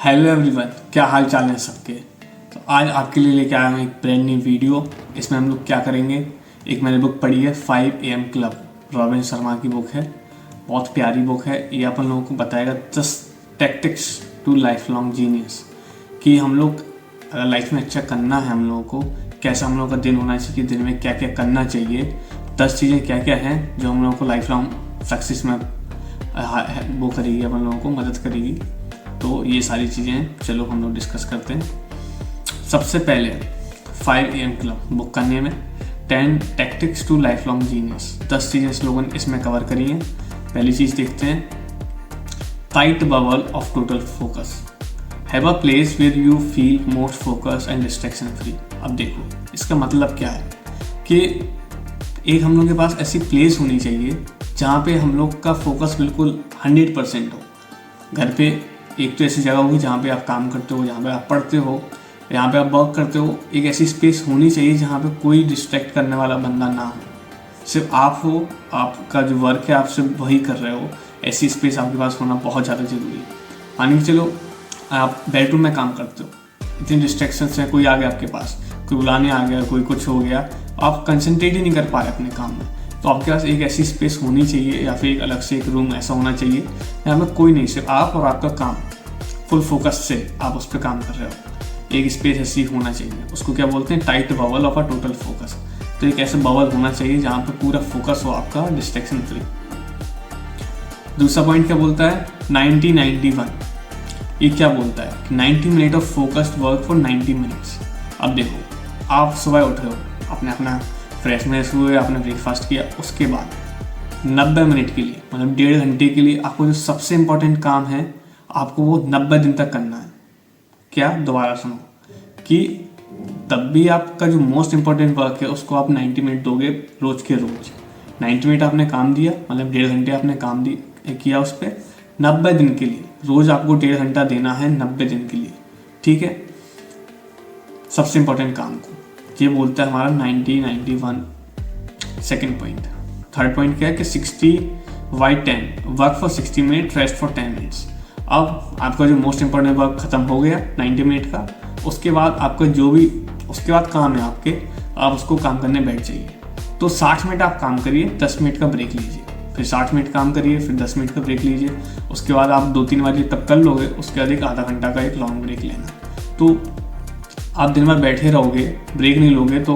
Hello everyone, क्या हाल चाल है सबके। तो आज आपके लिए लेके आया हूँ एक ब्रांड न्यू वीडियो। इसमें हम लोग क्या करेंगे, एक मैंने बुक पढ़ी है 5 AM क्लब, रॉबिन शर्मा की बुक है। बहुत प्यारी बुक है। ये अपन लोगों को बताएगा 10 tactics to life long genius, कि हम लोग अगर लाइफ में अच्छा करना है हम लोगों को, कैसा हम लोग का दिन होना चाहिए, दिन में क्या क्या करना चाहिए, 10 चीज़ें क्या क्या हैं जो हम लोगों को लाइफ लॉन्ग सक्सेस में वो करेगी, अपन लोगों को मदद करेगी। तो ये सारी चीज़ें चलो हम लोग डिस्कस करते हैं। सबसे पहले 5 AM क्लब बुक करने में 10 tactics to life long genius, 10 चीज़ें इस लोगों ने इसमें कवर करी हैं। पहली चीज़ देखते हैं, tight bubble of total focus, have a place where you feel most focus and distraction free. अब देखो इसका मतलब क्या है कि एक हम लोग के पास ऐसी प्लेस होनी चाहिए जहाँ पे हम लोग का फोकस बिल्कुल 100% हो। घर पे एक तो ऐसी जगह होगी जहाँ पे आप काम करते हो, जहाँ पे आप पढ़ते हो, जहाँ पे आप वर्क करते हो। एक ऐसी स्पेस होनी चाहिए जहाँ पे कोई डिस्ट्रैक्ट करने वाला बंदा ना हो, सिर्फ आप हो, आपका जो वर्क है आप सिर्फ वही कर रहे हो। ऐसी स्पेस आपके पास होना बहुत ज़्यादा ज़रूरी है। मान के चलो आप बेडरूम में काम करते हो, इतनी डिस्ट्रैक्शंस हैं, कोई आ गया आपके पास, कोई बुलाने आ गया, कोई कुछ हो गया, आप कंसंट्रेट ही नहीं कर पा रहे अपने काम में। तो आपके पास एक ऐसी स्पेस होनी चाहिए या फिर एक अलग से एक रूम ऐसा होना चाहिए जहाँ में कोई नहीं, सिर्फ आप और आपका काम, फुल फोकस से आप उस पर काम कर रहे हो। एक स्पेस ऐसी होना चाहिए, उसको क्या बोलते हैं, tight bubble of a total focus. तो एक ऐसा बबल होना चाहिए जहाँ पे पूरा फोकस हो आपका, डिस्ट्रैक्शन फ्री। दूसरा पॉइंट क्या बोलता है, 90-91। ये क्या बोलता है कि 90 minute of focused work for 90 minutes. अब देखो आप सुबह उठ रहे हो, आपने अपना फ्रेशनेस हुए, आपने ब्रेकफास्ट किया, उसके बाद 90 मिनट के लिए, मतलब 1.5 घंटे के लिए आपको जो सबसे इम्पोर्टेंट काम है आपको वो 90 दिन तक करना है। क्या, दोबारा सुनो, कि तब भी आपका जो मोस्ट इम्पोर्टेंट वर्क है उसको आप 90 मिनट दोगे रोज के रोज। 90 मिनट आपने काम दिया, मतलब 1.5 घंटे आपने काम किया उस पर 90 दिन के लिए। रोज आपको 1.5 घंटा देना है 90 दिन के लिए, ठीक है, सबसे इम्पोर्टेंट काम को। ये बोलता है हमारा 90-91 सेकेंड पॉइंट। थर्ड पॉइंट क्या है कि 60/10, work for 60 minute, rest for 10 minutes. अब आपका जो मोस्ट इम्पोर्टेंट वर्क खत्म हो गया 90 मिनट का, उसके बाद आपका जो भी उसके बाद काम है आपके, आप उसको काम करने बैठ जाइए। तो 60 मिनट आप काम करिए, 10 मिनट का ब्रेक लीजिए, फिर 60 मिनट काम करिए, फिर 10 मिनट का ब्रेक लीजिए। उसके बाद आप 2-3 बार तब कर लोगे, उसके बाद एक आधा घंटा का एक लॉन्ग ब्रेक लेना। तो आप दिन भर बैठे रहोगे, ब्रेक नहीं लोगे तो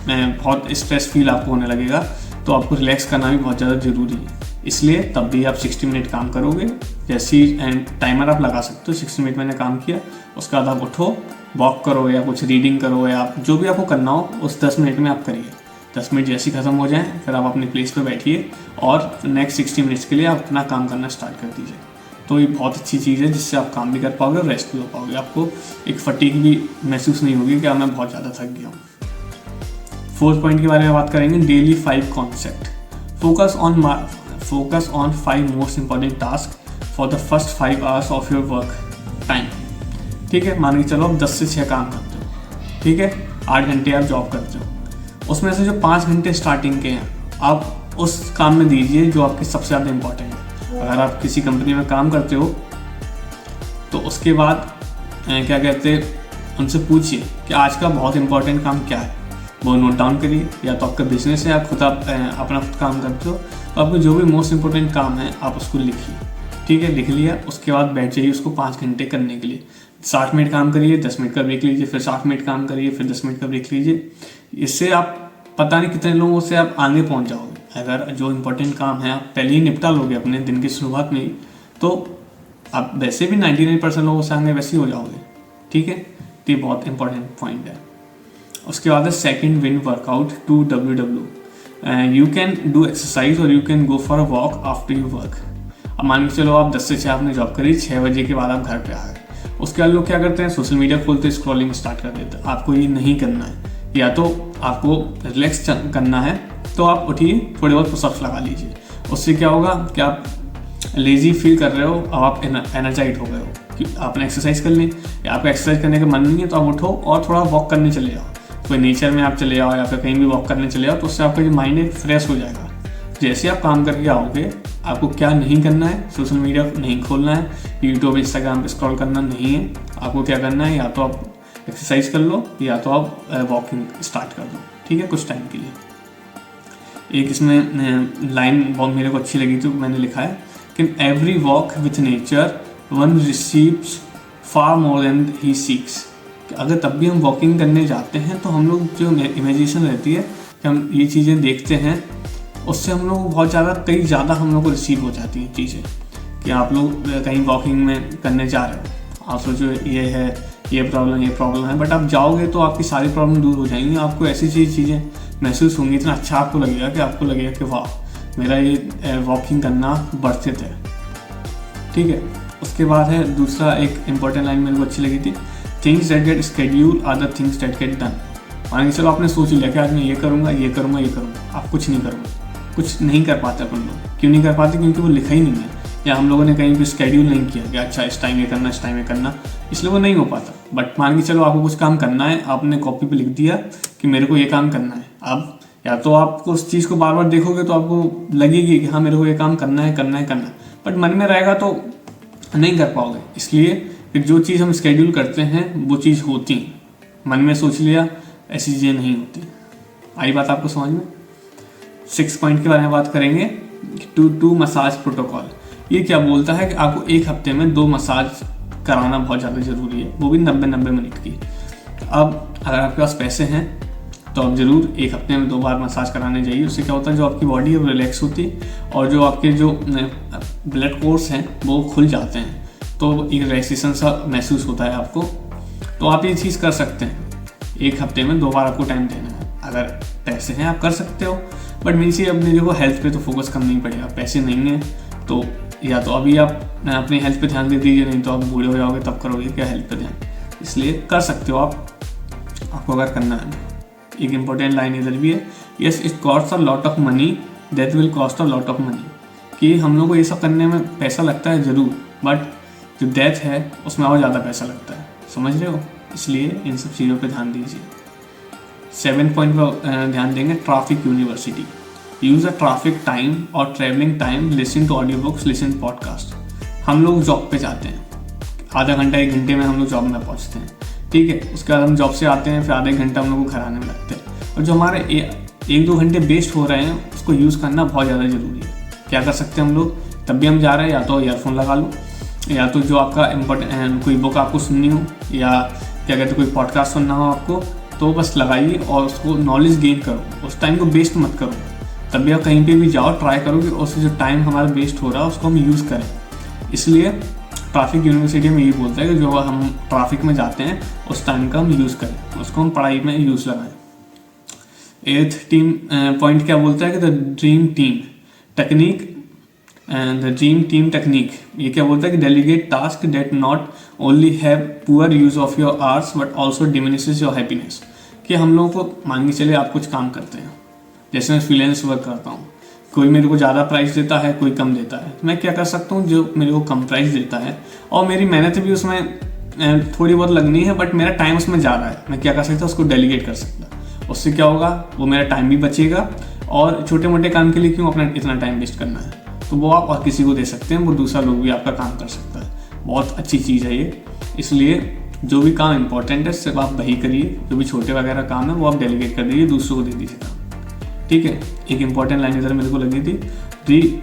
बहुत स्ट्रेस फील आपको होने लगेगा। तो आपको रिलैक्स करना भी बहुत ज़्यादा ज़रूरी है। इसलिए तब भी आप 60 मिनट काम करोगे। जैसे एंड टाइमर आप लगा सकते हो, 60 मिनट मैंने काम किया, उसके बाद आप उठो, वॉक करो या कुछ रीडिंग करो, या आप जो भी आपको करना हो उस 10 मिनट में आप करिए। 10 मिनट जैसे ही ख़त्म हो जाए फिर आप अपनी प्लेस पर बैठिए और नेक्स्ट 60 मिनट्स के लिए आप अपना काम करना स्टार्ट कर दीजिए। तो ये बहुत अच्छी चीज़ है जिससे आप काम भी कर पाओगे और रेस्ट भी हो पाओगे। आपको एक फटीग भी महसूस नहीं होगी कि मैं बहुत ज़्यादा थक गया हूँ। 4th पॉइंट के बारे में बात करेंगे, daily 5 concept. Focus on 5 most important task for the first 5 hours of your work time. ठीक है, मान के चलो आप 10 से 6 काम करते हो, ठीक है, 8 घंटे आप जॉब करते हो। उसमें से जो 5 घंटे स्टार्टिंग के हैं आप उस काम में दीजिए जो आपके सबसे ज़्यादा इंपॉर्टेंट है। अगर आप किसी कंपनी में काम करते हो तो उसके बाद क्या कहते हैं, उनसे पूछिए कि आज का बहुत इंपॉर्टेंट काम क्या है, वो नोट डाउन करिए। या तो आपका बिजनेस है, आप खुद अपना खुद काम करते हो, तो आपको जो भी मोस्ट इंपॉर्टेंट काम है आप उसको लिखिए, ठीक है, लिख लिया। उसके बाद बैठ जाइए उसको 5 घंटे करने के लिए। 60 मिनट काम करिए, 10 मिनट का ब्रेक लीजिए, फिर 60 मिनट काम करिए, फिर 10 मिनट का ब्रेक लीजिए। इससे आप पता नहीं कितने लोगों से आप आगे पहुँच जाओगे। अगर जो इम्पोर्टेंट काम है आप पहले ही निपटा लोगे अपने दिन की शुरुआत में ही, तो आप वैसे भी 99% लोगों से आगे वैसे ही हो जाओगे, ठीक है। तो ये बहुत इंपॉर्टेंट पॉइंट है। उसके बाद है second wind workout 2WW। You can do exercise और you can go for a walk after you work. अब मान के चलो आप 10 से 6 आपने जॉब करी, 6 बजे के बाद आप घर पे आ गए। उसके बाद लोग क्या करते हैं, सोशल मीडिया खोलते, स्क्रॉलिंग स्टार्ट कर देते हैं। आपको ये नहीं करना है। या तो आपको रिलैक्स करना है तो आप उठिए, थोड़े बहुत पुशअप्स लगा लीजिए। उससे क्या होगा कि आप लेजी फील कर रहे हो, अब आप एनर्जाइज हो गए हो कि आपने एक्सरसाइज कर ली, या आपका एक्सरसाइज करने का मन नहीं है तो आप उठो और थोड़ा वॉक करने चले जाओ। कोई नेचर में आप चले जाओ या फिर कहीं भी वॉक करने चले जाओ, तो उससे आपका जो माइंड है फ्रेश हो जाएगा। जैसे आप काम करके आओगे, आपको क्या नहीं करना है, सोशल मीडिया नहीं खोलना है, यूट्यूब इंस्टाग्राम पे स्क्रॉल करना नहीं है। आपको क्या करना है, या तो आप एक्सरसाइज कर लो या तो आप वॉकिंग स्टार्ट कर दो, ठीक है, कुछ टाइम के लिए। एक इसमें लाइन बहुत मेरे को अच्छी लगी, तो मैंने लिखा है कि every walk with nature one receives far more than he seeks. अगर तब भी हम वॉकिंग करने जाते हैं तो हम लोग जो इमेजिनेशन रहती है कि हम ये चीज़ें देखते हैं, उससे हम लोग बहुत ज़्यादा कई ज़्यादा हम लोग को रिसीव हो जाती हैं चीज़ें। कि आप लोग कहीं वॉकिंग में करने जा रहे हो, आप सोचो ये है, ये प्रॉब्लम है, बट आप जाओगे तो आपकी सारी प्रॉब्लम दूर हो जाएंगी। आपको ऐसी चीज़ें महसूस होंगी, इतना अच्छा आपको लगेगा कि आपको लगेगा कि वाह, मेरा ये वॉकिंग करना बढ़ते थे, ठीक है। उसके बाद है दूसरा, एक इम्पॉर्टेंट लाइन मेरे को अच्छी लगी थी, things that get schedule are the things that get done. मान के चलो आपने सोच लिया कि आज मैं ये करूँगा, आप कुछ नहीं करोगे, कुछ नहीं कर पाते अपन लोग। क्यों नहीं कर पाते? क्योंकि वो लिखा ही नहीं है, या हम लोगों ने कहीं भी शेड्यूल नहीं किया कि अच्छा इस टाइम ये करना, इस टाइम ये करना, इसलिए वो नहीं हो पाता। बट मान के चलो आपको कुछ काम करना है, आपने कॉपी पे लिख दिया कि मेरे को ये काम करना है। अब या तो आपको उस चीज़ को बार बार देखोगे तो आपको लगेगी कि हाँ मेरे को ये काम करना है, बट मन में रहेगा तो नहीं कर पाओगे। इसलिए कि जो चीज़ हम शेड्यूल करते हैं वो चीज़ होती, मन में सोच लिया, ऐसी चीज़ें नहीं होती। आई बात आपको समझ में? 6 पॉइंट के बारे में बात करेंगे, टू मसाज प्रोटोकॉल। ये क्या बोलता है कि आपको एक हफ्ते में 2 मसाज कराना बहुत ज़्यादा ज़रूरी है, वो भी 90 मिनट की। अब अगर आपके पास पैसे हैं तो आप ज़रूर एक हफ्ते में 2 बार मसाज कराने जाइए। उससे क्या होता है, जो आपकी बॉडी है वो रिलैक्स होती है और जो आपके जो ब्लड कोर्स हैं वो खुल जाते हैं, तो एक रिलैक्सेशन सा महसूस होता है आपको। तो आप ये चीज़ कर सकते हैं, एक हफ्ते में 2 बार आपको टाइम देना है। अगर पैसे हैं आप कर सकते हो, बट मीन से अपने देखो हेल्थ पे तो फोकस करना ही पड़ेगा। पैसे नहीं है तो या तो अभी आप अपनी हेल्थ पे ध्यान दे दीजिए, नहीं तो आप बूढ़े हो जाओगे तब करोगे क्या हेल्थ पे ध्यान। इसलिए कर सकते हो आपको अगर करना है। एक इम्पोर्टेंट लाइन इधर भी है, yes it cost a lot of money, that will cost a lot of money. कि हम लोग को ये सब करने में पैसा लगता है ज़रूर, बट जो डेथ है उसमें और ज़्यादा पैसा लगता है, समझ रहे हो? इसलिए इन सब चीज़ों पे ध्यान दीजिए। 7 पॉइंट पर ध्यान देंगे, traffic university. Use a traffic time और travelling time, listen to audio books, listen to podcast. हम लोग जॉब पे जाते हैं, आधा घंटा 1 घंटे में हम लोग जॉब में पहुंचते हैं, ठीक है। उसके बाद हम जॉब से आते हैं, फिर आधा 1 घंटा हम लोग को घर आने में लगते हैं, और जो हमारे 1-2 घंटे वेस्ट हो रहे हैं उसको यूज़ करना बहुत ज़्यादा ज़रूरी है। क्या कर सकते हैं हम लोग, तब भी हम जा रहे हैं, या तो ईयरफोन लगा लो, या तो जो आपका इम्पोर्टेंट कोई बुक आपको सुननी हो, या क्या कहते हैं कोई पॉडकास्ट सुनना हो आपको, तो बस लगाइए और उसको नॉलेज गेन करो। उस टाइम को वेस्ट मत करो। तब भी आप कहीं पे भी जाओ, ट्राई करो कि उससे जो टाइम हमारा वेस्ट हो रहा है उसको हम यूज़ करें। इसलिए ट्रैफिक यूनिवर्सिटी में यही बोलता है कि जो हम ट्रैफिक में जाते हैं उस टाइम का हम यूज़ करें, उसको हम पढ़ाई में यूज़ लगाएं। 8th पॉइंट क्या बोलता है कि the dream team technique, the dream team technique. ये क्या बोलता है कि delegate task that not only have poor use of your hours but also diminishes your happiness. कि हम लोगों को मान के चले आप कुछ काम करते हैं, जैसे मैं फ्रीलांस वर्क करता हूँ, कोई मेरे को ज़्यादा प्राइस देता है, कोई कम देता है। मैं क्या कर सकता हूँ, जो मेरे को कम प्राइस देता है और मेरी मेहनत भी उसमें थोड़ी बहुत लगनी है, बट मेरा टाइम उसमें ज़्यादा है, मैं क्या कर सकता हूँ, उसको डेलीगेट कर सकता। उससे क्या होगा, वो मेरा टाइम भी बचेगा, और छोटे मोटे काम के लिए क्यों अपना इतना टाइम वेस्ट करना है, तो वो आप और किसी को दे सकते हैं, वो दूसरा लोग भी आपका काम कर सकता है। बहुत अच्छी चीज़ है ये। इसलिए जो भी काम इंपॉर्टेंट है सिर्फ आप वही करिए, जो भी छोटे वगैरह काम है वो आप डेलीगेट कर दीजिए, दूसरों को दे दीजिए काम, ठीक है। एक इंपॉर्टेंट लाइन इधर मेरे को लगी थी,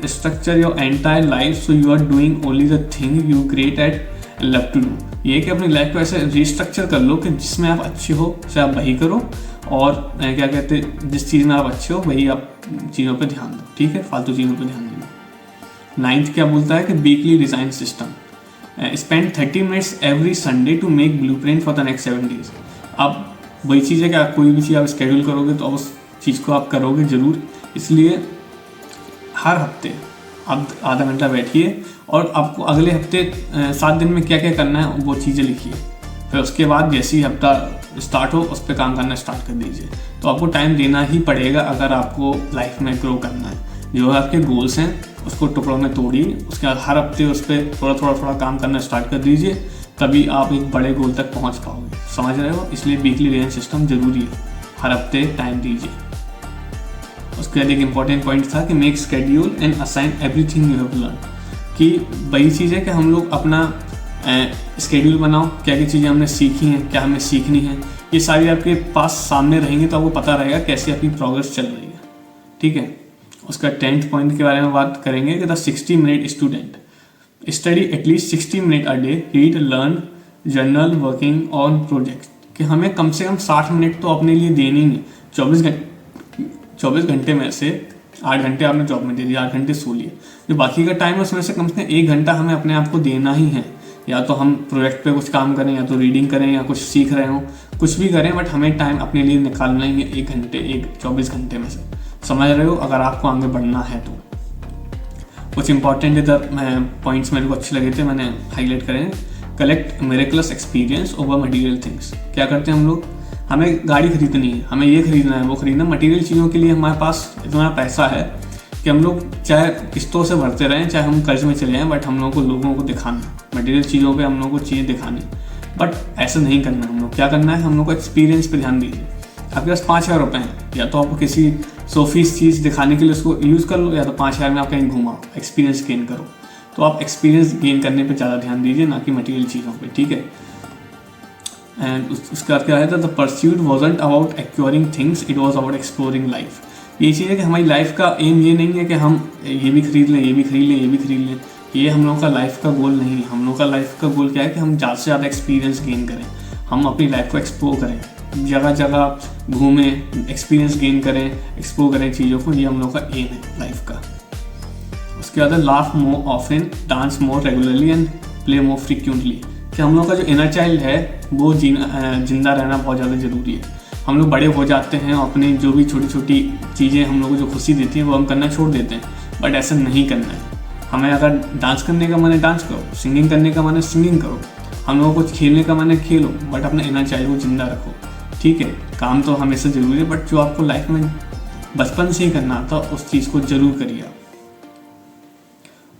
restructure your entire life so you are doing only the thing you great at love to do. ये कि अपनी लाइफ को ऐसे रीस्ट्रक्चर कर लो कि जिसमें आप अच्छे हो उसे आप वही करो, और क्या कहते हैं जिस चीज़ में आप अच्छे हो वही आप चीज़ों पे ध्यान दो, ठीक है, फालतू चीज़ों पे ध्यान दो। 9th क्या बोलता है कि weekly design system, spend 30 minutes every Sunday to make blueprint for the next 7 days। अब वही चीज़ है कि आप कोई भी चीज़ आप स्केड्यूल करोगे तो उस चीज़ को आप करोगे ज़रूर। इसलिए हर हफ्ते आप आधा घंटा बैठिए और आपको अगले हफ्ते 7 दिन में क्या क्या करना है वो चीज़ें लिखिए। फिर उसके बाद जैसे ही हफ्ता स्टार्ट हो उस पर काम करना स्टार्ट कर दीजिए। तो आपको टाइम देना ही पड़ेगा अगर आपको लाइफ में ग्रो करना है। जो आपके गोल्स हैं उसको टुकड़ों में तोड़िए, उसके बाद हर हफ्ते उस पर थोड़ा काम करना स्टार्ट कर दीजिए, तभी आप एक बड़े गोल तक पहुंच पाओगे। समझ रहे हो? इसलिए वीकली डिज़ाइन सिस्टम ज़रूरी है, हर हफ्ते टाइम दीजिए। उसके बाद एक इम्पॉर्टेंट पॉइंट था कि make schedule and assign everything you have learn, कि वही चीज़ है कि हम लोग अपना स्केड्यूल बनाओ, क्या क्या चीज़ें हमने सीखी हैं, क्या हमें सीखनी है, ये सारी आपके पास सामने रहेंगे तो आपको पता रहेगा कैसे आपकी प्रोग्रेस चल रही है। ठीक है, उसका 10th पॉइंट के बारे में बात करेंगे कि the 60 minute student study at least 60 minute a day, read, learn, journal, working on project, कि हमें कम से कम 60 मिनट तो अपने लिए देनी है। 24 घंटे में से 8 घंटे आपने जॉब में दे दिया, 8 घंटे सो लिए, जो बाकी का टाइम है उसमें से कम 1 घंटा हमें अपने आप को देना ही है। या तो हम प्रोजेक्ट पे कुछ काम करें, या तो रीडिंग करें, या कुछ सीख रहे हो, कुछ भी करें, बट हमें टाइम अपने लिए निकालना ही है 1 घंटे 24 घंटे में से। समझ रहे हो, अगर आपको आगे बढ़ना है तो। कुछ इंपॉर्टेंट इधर पॉइंट्स मेरे को अच्छे लगे थे, मैंने हाईलाइट करें। Collect miracles experience over material things. क्या करते हैं हम लोग, हमें गाड़ी खरीदनी है, हमें ये खरीदना है, वो खरीदना, मटेरियल चीज़ों के लिए हमारे पास इतना पैसा है कि हम लोग चाहे किस्तों से भरते रहें, चाहे हम कर्ज में चले जाएँ, बट हम लोगों को लोगों को दिखाना है, मटेरियल चीज़ों पे हम लोगों को चीज़ें दिखानी। बट ऐसा नहीं करना है, हम लोग क्या करना है, हम लोग को एक्सपीरियंस पे ध्यान दीजिए। आपके पास 5,000 रुपये हैं, या तो आपको किसी 100 चीज़ दिखाने के लिए उसको यूज़ कर लो, या तो 5,000 में आप कहीं घुमाओ, एक्सपीरियंस गेन करो। तो आप एक्सपीरियंस गेन करने पे ज़्यादा ध्यान दीजिए, ना कि मटेरियल चीज़ों पे। ठीक है, एंड उसके बाद क्या है, the pursuit wasn't about acquiring things, it was about exploring life. ये चीज़ है कि हमारी लाइफ का एम ये नहीं है कि हम ये भी खरीद लें, ये भी खरीद लें, ये भी खरीद लें। ये हम लोगों का लाइफ का गोल नहीं है। हम लोगों का लाइफ का गोल क्या है कि हम ज़्यादा से ज़्यादा एक्सपीरियंस गेन करें, हम अपनी लाइफ को एक्सप्लोर करें, जगह जगह घूमें, एक्सपीरियंस गेन करें, एक्सप्लोर करें चीज़ों को। ये हम लोग का एम है लाइफ का। उसके बाद laugh more often, dance more regularly and play more frequently, कि हम लोग का जो इनर चाइल्ड है वो जिंदा रहना बहुत ज़्यादा ज़रूरी है। हम लोग बड़े हो जाते हैं, अपनी जो भी छोटी छोटी चीज़ें हम लोग को जो खुशी देती हैं वो हम करना छोड़ देते हैं, बट ऐसा नहीं करना है। हमें अगर डांस करने का मन है डांस करो, सिंगिंग करने का मन है सिंगिंग करो, हम लोगों को कुछ खेलने का मन है खेलो, बट अपना इनर चाइल्ड को जिंदा रखो। ठीक है, काम तो हमेशा ज़रूरी है, बट जो आपको लाइफ में बचपन से ही करना था उस चीज़ को ज़रूर करिए आप।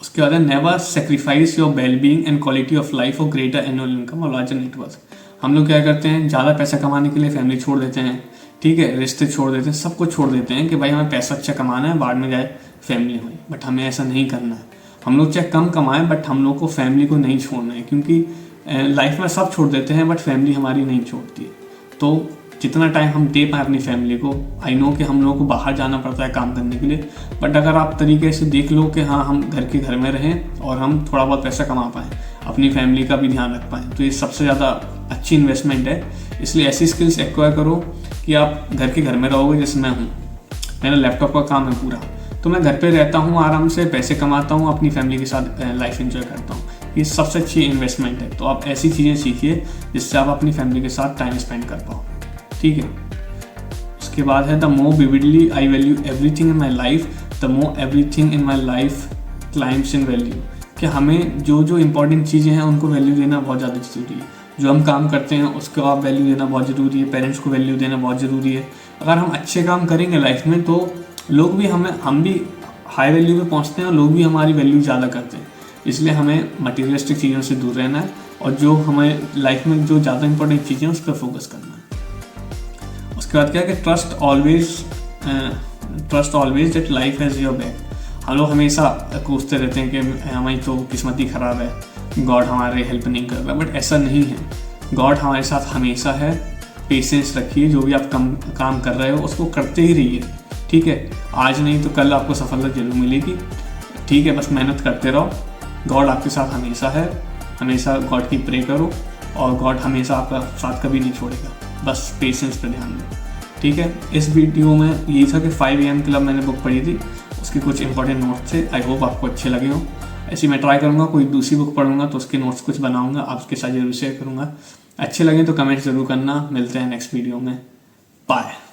उसके बाद है never sacrifice your well being and quality of life और ग्रेटर एनुअल इनकम और लार्जर नेटवर्क। हम लोग क्या करते हैं, ज़्यादा पैसा कमाने के लिए फैमिली छोड़ देते हैं, ठीक है, रिश्ते छोड़ देते हैं, सब कुछ छोड़ देते हैं कि भाई हमें पैसा अच्छा कमाना है, बाद में जाए फैमिली हुई। बट हमें ऐसा नहीं करना है। हम लोग चाहे कम कमाएं, बट हम लोग को फैमिली को नहीं छोड़ना है, क्योंकि लाइफ में सब छोड़ देते हैं बट फैमिली हमारी नहीं छोड़ती है। तो जितना टाइम हम दे पाएँ अपनी फैमिली को, आई नो कि हम लोगों को बाहर जाना पड़ता है काम करने के लिए, बट अगर आप तरीके से देख लो कि हाँ हम घर में रहें और हम थोड़ा बहुत पैसा कमा पाएँ, अपनी फैमिली का भी ध्यान रख पाएँ, तो ये सबसे ज़्यादा अच्छी इन्वेस्टमेंट है। इसलिए ऐसी स्किल्स एक्वायर करो कि आप घर में रहोगे। जैसे मैं हूँ, मेरा लैपटॉप का काम है पूरा, तो मैं घर पे रहता हूँ, आराम से पैसे कमाता हूँ, अपनी फैमिली के साथ लाइफ एंजॉय करता हूँ। ये सबसे अच्छी इन्वेस्टमेंट है। तो आप ऐसी चीज़ें सीखिए जिससे आप अपनी फैमिली के साथ टाइम स्पेंड कर पाओ। ठीक है, उसके बाद है the more vividly I value everything in my life, the more everything in my life climbs in value. कि हमें जो जो इंपॉर्टेंट चीज़ें हैं उनको वैल्यू देना बहुत ज़्यादा ज़रूरी है। जो हम काम करते हैं उसको आप वैल्यू देना बहुत ज़रूरी है, पेरेंट्स को वैल्यू देना बहुत ज़रूरी है। अगर हम अच्छे काम करेंगे लाइफ में तो लोग भी हम भी हाई वैल्यू पे पहुंचते हैं और लोग भी हमारी वैल्यू ज़्यादा करते हैं। इसलिए हमें मटीरियलिस्टिक चीज़ों से दूर रहना है और जो हमें लाइफ में जो ज़्यादा इंपॉर्टेंट चीज़ें हैं उस पर फोकस करना है। उसके बाद क्या है कि trust always that life has your back. हम लोग हमेशा पूछते रहते हैं कि हमारी तो किस्मत ही ख़राब है, गॉड हमारे हेल्प नहीं कर रहा, बट ऐसा नहीं है। गॉड हमारे साथ हमेशा है। पेशेंस रखिए, जो भी आप काम कर रहे हो उसको करते ही रहिए। ठीक है, आज नहीं तो कल आपको सफलता जरूर मिलेगी। ठीक है, बस मेहनत करते रहो, गॉड आपके साथ हमेशा है। हमेशा गॉड की प्रे करो और गॉड हमेशा आपका साथ कभी नहीं छोड़ेगा। बस पेशेंस पर ध्यान दो। ठीक है, इस वीडियो में यही था कि 5 AM क्लब मैंने बुक पढ़ी थी, उसके कुछ इंपॉर्टेंट नोट्स थे। आई होप आपको अच्छे लगे हों। ऐसे मैं ट्राई करूँगा, कोई दूसरी बुक पढ़ूंगा तो उसके नोट्स कुछ बनाऊंगा, आपके साथ जरूर शेयर करूँगा। अच्छे लगे तो कमेंट ज़रूर करना। मिलते हैं नेक्स्ट वीडियो में। बाय।